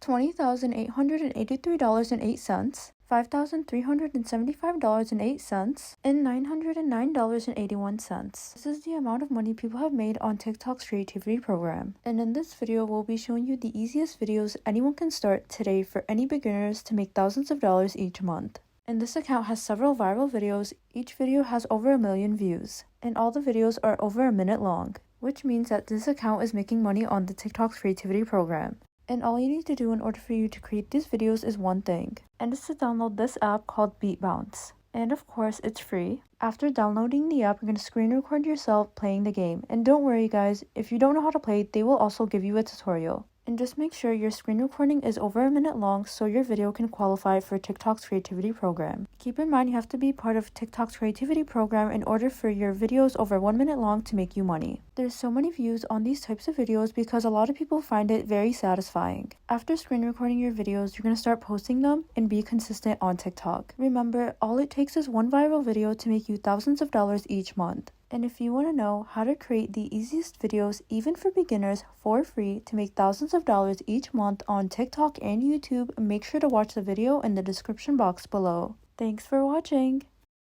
$20,883.08, $5,375.08, and $909.81. This is the amount of money people have made on TikTok's creativity program. And in this video, we'll be showing you the easiest videos anyone can start today for any beginners to make thousands of dollars each month. And this account has several viral videos. Each video has over 1 million views, and all the videos are over a minute long, which means that this account is making money on the TikTok's creativity program. And all you need to do in order for you to create these videos is one thing, and it's to download this app called Beat Bounce. And of course, it's free. After downloading the app, you're going to screen record yourself playing the game. And don't worry guys, if you don't know how to play, they will also give you a tutorial. And just make sure your screen recording is over a minute long so your video can qualify for TikTok's creativity program. Keep in mind you have to be part of TikTok's creativity program in order for your videos over 1 minute long to make you money. There's so many views on these types of videos because a lot of people find it very satisfying. After screen recording your videos, you're going to start posting them and be consistent on TikTok. Remember, all it takes is one viral video to make you thousands of dollars each month. And if you want to know how to create the easiest videos, even for beginners, for free to make thousands of dollars each month on TikTok and YouTube, make sure to watch the video in the description box below. Thanks for watching!